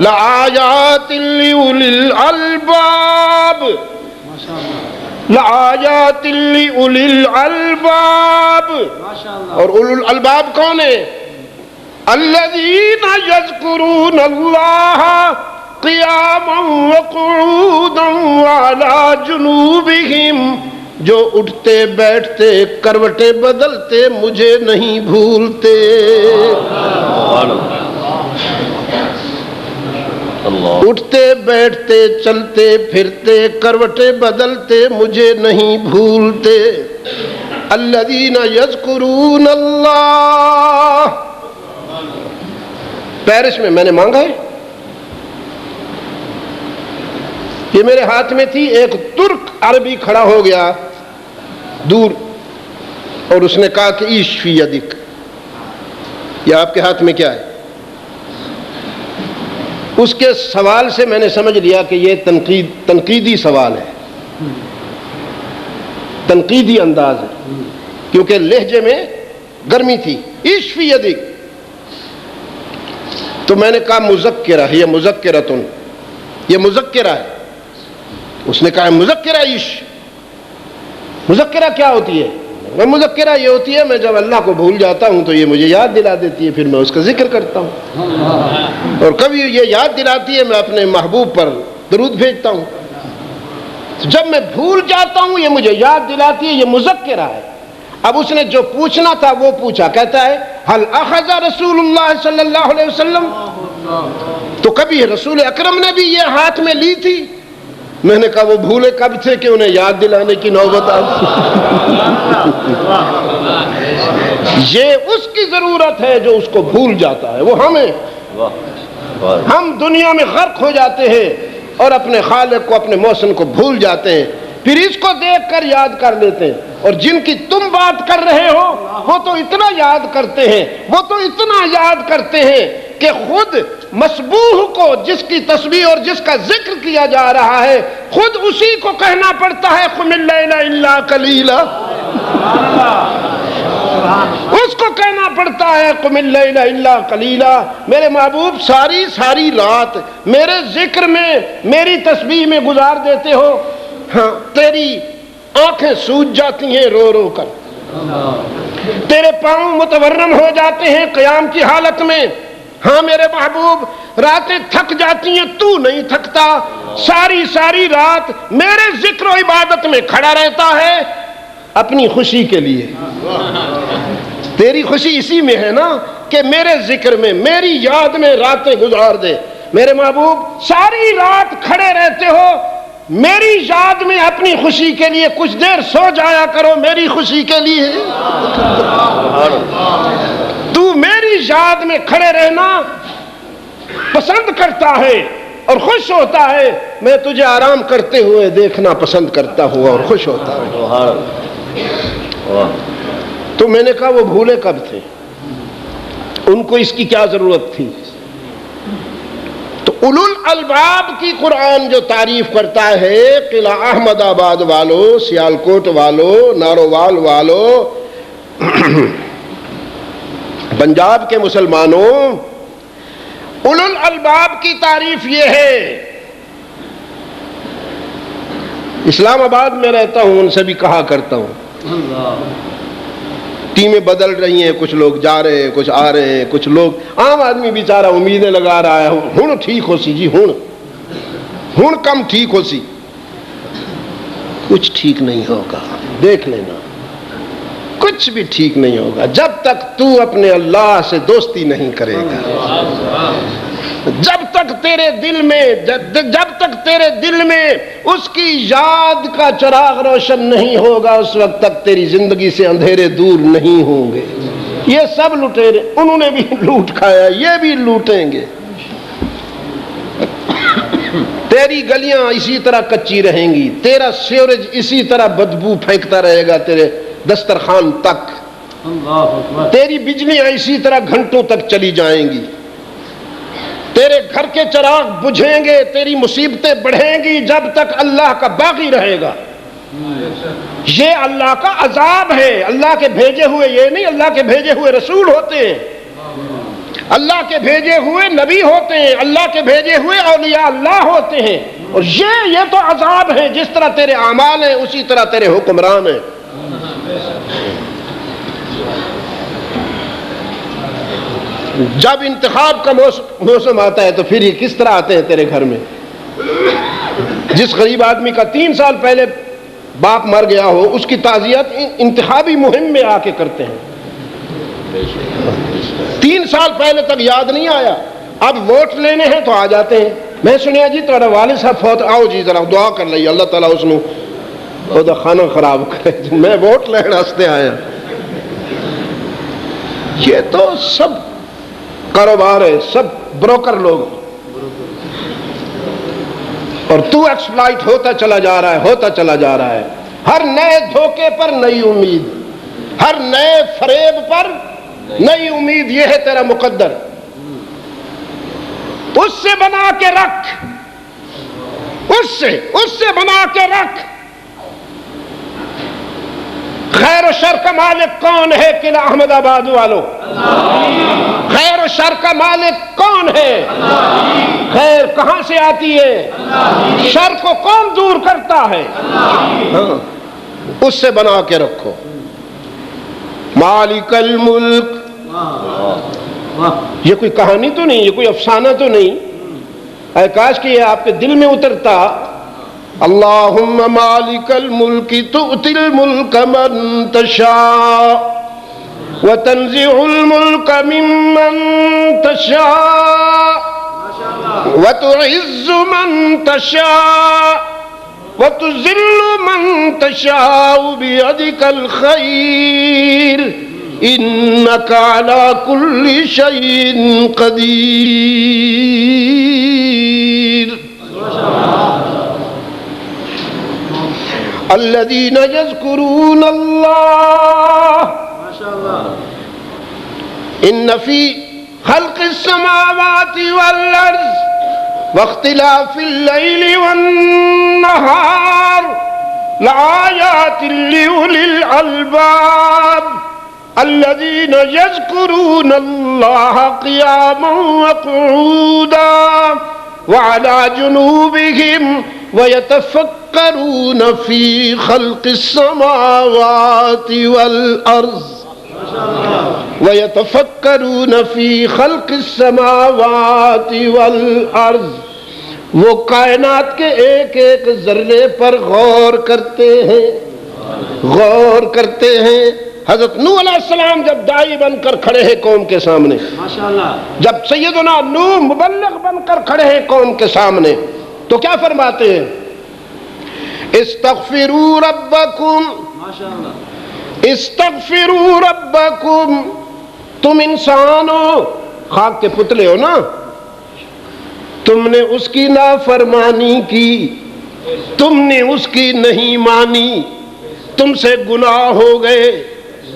لآیات لأولی الالباب، لآیات لأولی الالباب. اور اولو الالباب کون ہے؟ الذین یذکرون اللہ قیاما وقعودا وعلی جنوبہم، جو اٹھتے بیٹھتے کروٹیں بدلتے مجھے نہیں بھولتے. اٹھتے بیٹھتے چلتے پھرتے کروٹیں بدلتے مجھے نہیں بھولتے. الذین یذکرون اللہ. پیرس میں میں نے مانگا ہے، یہ میرے ہاتھ میں تھی. ایک ترک عربی کھڑا ہو گیا دور اور اس نے کہا کہ ایش فی یدک، یہ آپ کے ہاتھ میں کیا ہے؟ اس کے سوال سے میں نے سمجھ لیا کہ یہ تنقیدی سوال ہے، تنقیدی انداز ہے، کیونکہ لہجے میں گرمی تھی. ایش فی یدک. تو میں نے کہا مذکرہ، یہ مذکرتن، یہ مذکرہ ہے. اس نے کہا مذکرہ ایش. مذکرہ کیا ہوتی ہے؟ مذکرہ یہ ہوتی ہے میں جب اللہ کو بھول جاتا ہوں تو یہ مجھے یاد دلا دیتی ہے، پھر میں اس کا ذکر کرتا ہوں. اور کبھی یہ یاد دلاتی ہے میں اپنے محبوب پر درود بھیجتا ہوں. جب میں بھول جاتا ہوں یہ مجھے یاد دلاتی ہے، یہ مذکرہ ہے. اب اس نے جو پوچھنا تھا وہ پوچھا، کہتا ہے حل اخذ رسول اللہ صلی اللہ علیہ وسلم. تو کبھی رسول اکرم نے بھی یہ ہاتھ میں لی تھی؟ میں نے کہا وہ بھولے کب تھے کہ انہیں یاد دلانے کی نوبت آئی. یہ اس کی ضرورت ہے جو اس کو بھول جاتا ہے، وہ ہمیں. ہم دنیا میں غرق ہو جاتے ہیں اور اپنے خالق کو، اپنے محسن کو بھول جاتے ہیں، پھر اس کو دیکھ کر یاد کر لیتے ہیں. اور جن کی تم بات کر رہے ہو وہ تو اتنا یاد کرتے ہیں، وہ تو اتنا یاد کرتے ہیں کہ خود مسبوح کو، جس کی تسبیح اور جس کا ذکر کیا جا رہا ہے، خود اسی کو کہنا پڑتا ہے قم اللیل الا قلیلا. اس کو کہنا پڑتا ہے قم اللیل الا قلیلا. میرے محبوب ساری رات میرے ذکر میں، میری تسبیح میں گزار دیتے ہو. ہاں تیری آنکھیں سوج جاتی ہیں رو رو کر، تیرے پاؤں متورم ہو جاتے ہیں قیام کی حالت میں. ہاں میرے محبوب راتیں تھک جاتی ہیں، تو نہیں تھکتا، ساری ساری رات میرے ذکر و عبادت میں کھڑا رہتا ہے اپنی خوشی کے لیے۔ تیری خوشی اسی میں ہے نا کہ میرے ذکر میں، میری یاد میں راتیں گزار دے۔ میرے محبوب ساری رات کھڑے رہتے ہو، میری یاد میں اپنی خوشی کے لیے کچھ دیر سو جایا کرو، میری خوشی کے لیے۔ تو میری یاد میں کھڑے رہنا پسند کرتا ہے اور خوش ہوتا ہے، میں تجھے آرام کرتے ہوئے دیکھنا پسند کرتا ہوں اور خوش ہوتا ہوں۔ تو میں نے کہا وہ بھولے کب تھے، ان کو اس کی کیا ضرورت تھی؟ تو اولو الالباب کی قرآن جو تعریف کرتا ہے، قلعہ احمد آباد والو، سیالکوٹ والو، نارووال والو، پنجاب کے مسلمانوں، اولو الالباب کی تعریف یہ ہے۔ اسلام آباد میں رہتا ہوں، ان سے بھی کہا کرتا ہوں، ٹیمیں بدل رہی ہیں، کچھ لوگ جا رہے ہیں، کچھ آ رہے ہیں، کچھ لوگ، عام آدمی بیچارہ امیدیں لگا رہا ہے، ہن ٹھیک ہو سی جی، ہن کم ٹھیک ہو سی۔ کچھ ٹھیک نہیں ہوگا، دیکھ لینا، کچھ بھی ٹھیک نہیں ہوگا جب تک تو اپنے اللہ سے دوستی نہیں کرے گا، جب تک تیرے دل میں اس کی یاد کا چراغ روشن نہیں ہوگا، اس وقت تک تیری زندگی سے اندھیرے دور نہیں ہوں گے۔ یہ سب لٹیرے، انہوں نے بھی لوٹ کھایا، یہ بھی لوٹیں گے۔ تیری گلیاں اسی طرح کچی رہیں گی، تیرا سیورج اسی طرح بدبو پھینکتا رہے گا تیرے دسترخوان تک، تیری بجلیاں اسی طرح گھنٹوں تک چلی جائیں گی، تیرے گھر کے چراغ بجھیں گے، تیری مصیبتیں بڑھیں گی جب تک اللہ کا باقی رہے گا۔ یہ اللہ کا عذاب ہے، اللہ کے بھیجے ہوئے، یہ نہیں اللہ کے بھیجے ہوئے رسول ہوتے ہیں، اللہ کے بھیجے ہوئے نبی ہوتے ہیں، اللہ کے بھیجے ہوئے اولیاء اللہ ہوتے ہیں، اور یہ تو عذاب ہے۔ جس طرح تیرے اعمال ہیں اسی طرح تیرے حکمران ہیں۔ جب انتخاب کا موسم آتا ہے تو پھر یہ کس طرح آتے ہیں تیرے گھر میں؟ جس غریب آدمی کا 3 سال پہلے باپ مر گیا ہو، اس کی تعزیت انتخابی مہم میں آ کے کرتے ہیں۔ 3 سال پہلے تک یاد نہیں آیا، اب ووٹ لینے ہیں تو آ جاتے ہیں۔ میں سنیا جی تھوڑا والد صاحب فوت، آؤ جی ذرا دعا کر لئیے اللہ تعالیٰ اس نو وہ خانہ خراب کرے، میں ووٹ لینے واسطے آیا۔ یہ تو سب کاروبار ہے، سب بروکر لوگ، اور تو ایکسپلائٹ ہوتا چلا جا رہا ہے، ہوتا چلا جا رہا ہے۔ ہر نئے دھوکے پر نئی امید، ہر نئے فریب پر نئی امید، یہ ہے تیرا مقدر۔ اس سے بنا کے رکھ، اس سے بنا کے رکھ۔ خیر و شر کا مالک کون ہے؟ قلعہ احمد آباد والو، خیر و شر کا مالک کون ہے؟ خیر کہاں سے آتی ہے؟ شر کو کون دور کرتا ہے؟ اس سے بنا کے رکھو۔ مالک الملک، یہ کوئی کہانی تو نہیں، یہ کوئی افسانہ تو نہیں، اے کاش کہ یہ آپ کے دل میں اترتا۔ اللہم مالک الملک تؤتی الملک من تشاء وتنزع الملک ممن تشاء وتعز من تشاء وتذل من تشاء بیدک الخیر انک علی کل شیء قدیر۔ الذين يذكرون الله إن في خلق السماوات والأرض واختلاف الليل والنهار لآيات لأولي الألباب الذين يذكرون الله قياما وقعودا وعلى جنوبهم ويتفكرون في خلق السماوات والأرض وَيَتَفَكَّرُونَ فِي خَلْقِ السَّمَاوَاتِ وَالْأَرْضِ، وہ کائنات کے ایک ایک ذرے پر غور کرتے ہیں، غور کرتے ہیں۔ حضرت نوح علیہ السلام جب داعی بن کر کھڑے ہیں قوم کے سامنے، جب سیدنا نوح مبلغ بن کر کھڑے ہیں قوم کے سامنے، تو کیا فرماتے ہیں؟ استغفروا ربکم، استغفروا ربکم، تم انسان ہو، خاک کے پتلے ہو نا، تم نے اس کی نافرمانی کی، تم نے اس کی نہیں مانی، تم سے گناہ ہو گئے،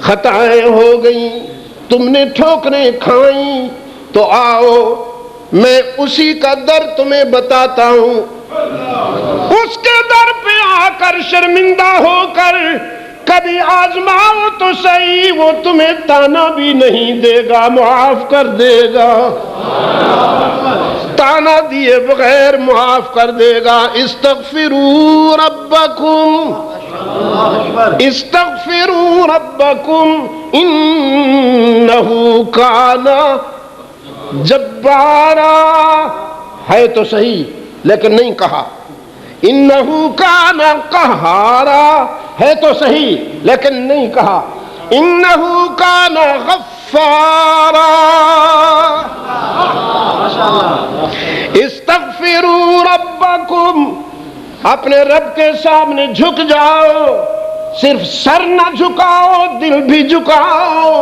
خطائیں ہو گئیں، تم نے ٹھوکریں کھائیں، تو آؤ میں اسی کا در تمہیں بتاتا ہوں، اس کے در پہ آ کر شرمندہ ہو کر کبھی آزماؤ تو صحیح، وہ تمہیں تانا بھی نہیں دے گا، معاف کر دے گا، تانا دیے بغیر معاف کر دے گا۔ استغفروا ربکم، استغفروا ربکم انہو کان جبارا، ہے تو صحیح لیکن نہیں کہا، انہو کان قہارا، ہے تو صحیح لیکن نہیں کہا، انہو کان غفارا۔ استغفروا ربکم، اپنے رب کے سامنے جھک جاؤ، صرف سر نہ جھکاؤ دل بھی جھکاؤ،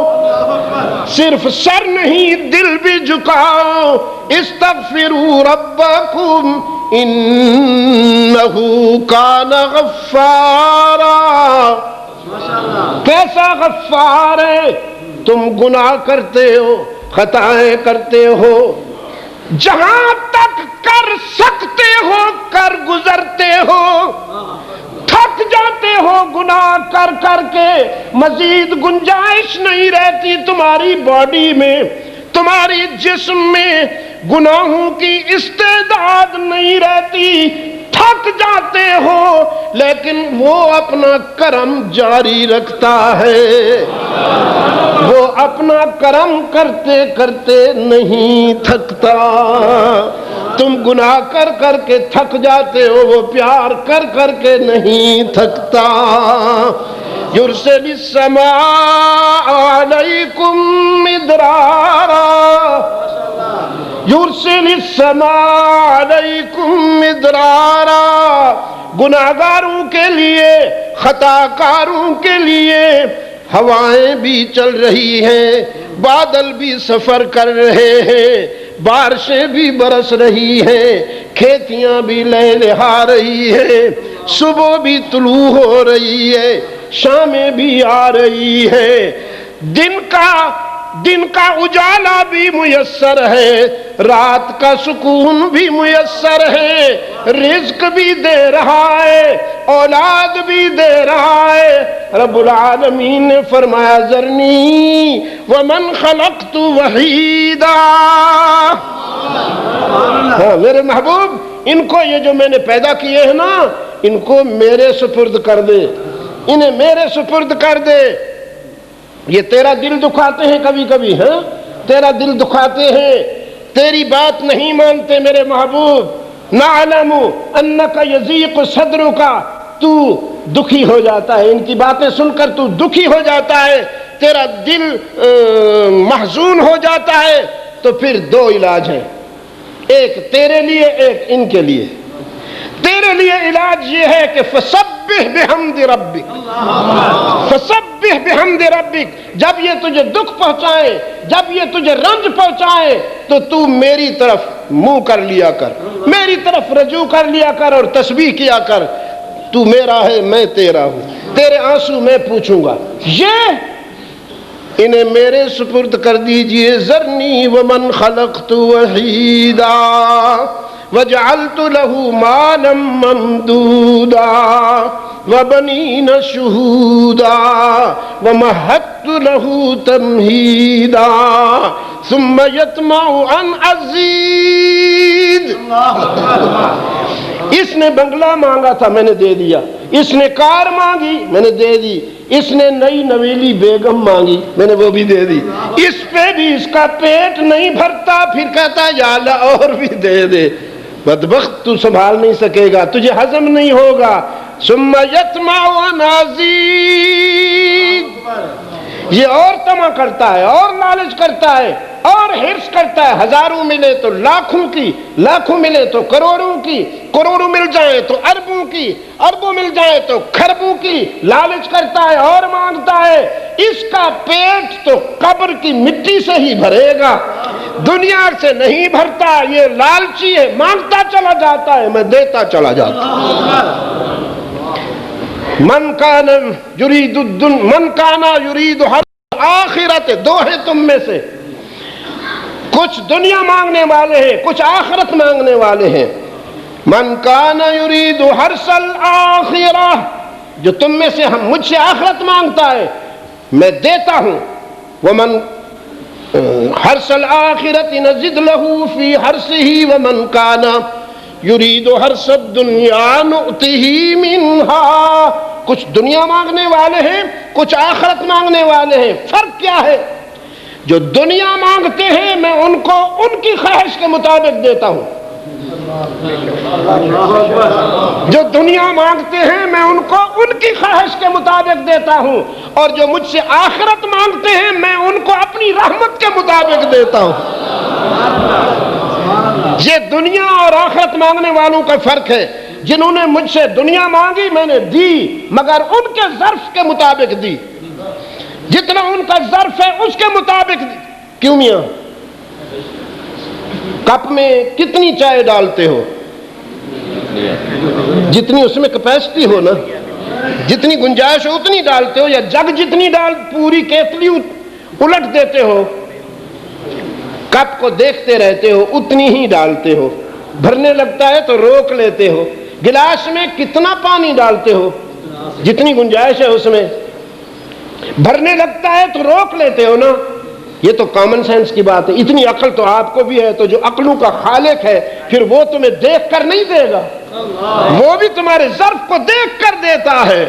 صرف سر نہیں دل بھی جھکاؤ۔ استغفروا ربکم انہو کان غفارا، کیسا غفار ہے؟ تم گناہ کرتے ہو، خطائیں کرتے ہو، جہاں تک کر سکتے ہو کر گزرتے ہو، تھک جاتے ہو گناہ کر کر کے، مزید گنجائش نہیں رہتی تمہاری باڈی میں، تمہاری جسم میں گناہوں کی استعداد نہیں رہتی، تھک جاتے ہو، لیکن وہ اپنا کرم جاری رکھتا ہے، وہ اپنا کرم کرتے کرتے نہیں تھکتا۔ تم گناہ کر کر کے تھک جاتے ہو، وہ پیار کر کر کے نہیں تھکتا۔ یرسل السماء علیکم مدرارا، یرسل السماء علیکم مدرارا، گناہگاروں کے لیے، خطا کاروں کے لیے ہوائیں بھی چل رہی ہیں، بادل بھی سفر کر رہے ہیں، بارشیں بھی برس رہی ہیں، کھیتیاں بھی لہلہا رہی ہیں، صبح بھی طلوع ہو رہی ہے، شامیں بھی آ رہی ہے، دن کا اجالا بھی میسر ہے، رات کا سکون بھی میسر ہے، رزق بھی دے رہا ہے، اولاد بھی دے رہا ہے۔ رب العالمین نے فرمایا ذرنی ومن خلقت وحیدا، ہاں میرے محبوب ان کو یہ جو میں نے پیدا کیے ہیں نا، ان کو میرے سپرد کر دے، انہیں میرے سپرد کر دے۔ یہ تیرا دل دکھاتے ہیں کبھی کبھی، ہاں تیرا دل دکھاتے ہیں، تیری بات نہیں مانتے میرے محبوب۔ نعلم انک یضیق صدرک، تو دکھی ہو جاتا ہے، ان کی باتیں سن کر تو دکھی ہو جاتا ہے، تیرا دل محزون ہو جاتا ہے، تو پھر دو علاج ہیں، ایک تیرے لیے ایک ان کے لیے۔ تیرے لیے علاج یہ ہے کہ فسبح بحمد ربک، فسبح بحمد ربک، جب یہ تجھے دکھ پہنچائے، جب یہ تجھے رنج پہنچائے، تو میری طرف منہ کر لیا کر، میری طرف رجوع کر لیا کر اور تسبیح کیا کر، تو میرا ہے میں تیرا ہوں، تیرے آنسو میں پوچھوں گا۔ یہ انہیں میرے سپرد کر دیجئے۔ ذرنی ومن خلقت وحیدا وجعلت له مالا ممدودا وبنین شہودا ومہدت له تمہیدا ثم یطمع ان ازید۔ اس نے بنگلہ مانگا تھا میں نے دے دیا، اس نے کار مانگی میں نے دے دی، اس نے نئی نویلی بیگم مانگی، میں نے وہ بھی دے دی، اس پہ بھی اس کا پیٹ نہیں بھرتا، پھر کہتا یا اللہ اور بھی دے دے۔ بدبخت تو سنبھال نہیں سکے گا، تجھے ہضم نہیں ہوگا۔ ثم یطمع ان ازید، یہ اور طمع کرتا ہے اور لالچ کرتا ہے اور حرص کرتا ہے، ہزاروں ملے تو لاکھوں کی، لاکھوں ملے تو کروڑوں کی، کروڑوں مل جائیں تو اربوں کی، اربوں مل جائیں تو کھربوں کی، لالچ کرتا ہے اور مانگتا ہے۔ اس کا پیٹ تو قبر کی مٹی سے ہی بھرے گا، دنیا سے نہیں بھرتا۔ یہ لالچی ہے، مانگتا چلا جاتا ہے، میں دیتا چلا جاتا ہوں۔ من کان یرید من کانا یرید آخرت، دو ہیں تم میں سے، کچھ دنیا مانگنے والے ہیں، کچھ آخرت مانگنے والے ہیں۔ من کان یرید حرث الآخرہ، جو تم میں سے مجھ سے آخرت مانگتا ہے میں دیتا ہوں۔ ومن حرث الآخرۃ نزد لہ فی حرثہ ومن کان یرید حرث الدنیا نؤتہ منہا۔ کچھ دنیا مانگنے والے ہیں، کچھ آخرت مانگنے والے ہیں۔ فرق کیا ہے؟ جو دنیا مانگتے ہیں میں ان کو ان کی خواہش کے مطابق دیتا ہوں، جو دنیا مانگتے ہیں میں ان کو ان کی خواہش کے مطابق دیتا ہوں، اور جو مجھ سے آخرت مانگتے ہیں میں ان کو اپنی رحمت کے مطابق دیتا ہوں۔ یہ دنیا اور آخرت مانگنے والوں کا فرق ہے۔ جنہوں نے مجھ سے دنیا مانگی میں نے دی، مگر ان کے ظرف کے مطابق دی، جتنا ان کا ظرف ہے اس کے مطابق دی۔ کیوں میاں؟ کپ میں کتنی چائے ڈالتے ہو؟ جتنی اس میں کیپیسٹی ہو نا، جتنی گنجائش ہو اتنی ڈالتے ہو، یا جگ جتنی ڈال پوری کیتلی الٹ دیتے ہو؟ کپ کو دیکھتے رہتے ہو، اتنی ہی ڈالتے ہو، بھرنے لگتا ہے تو روک لیتے ہو۔ گلاس میں کتنا پانی ڈالتے ہو؟ جتنی گنجائش ہے اس میں، بھرنے لگتا ہے تو روک لیتے ہو نا۔ یہ تو کامن سینس کی بات ہے، اتنی عقل تو آپ کو بھی ہے، تو جو عقلوں کا خالق ہے پھر وہ تمہیں دیکھ کر نہیں دے گا، وہ بھی تمہارے ظرف کو دیکھ کر دیتا ہے۔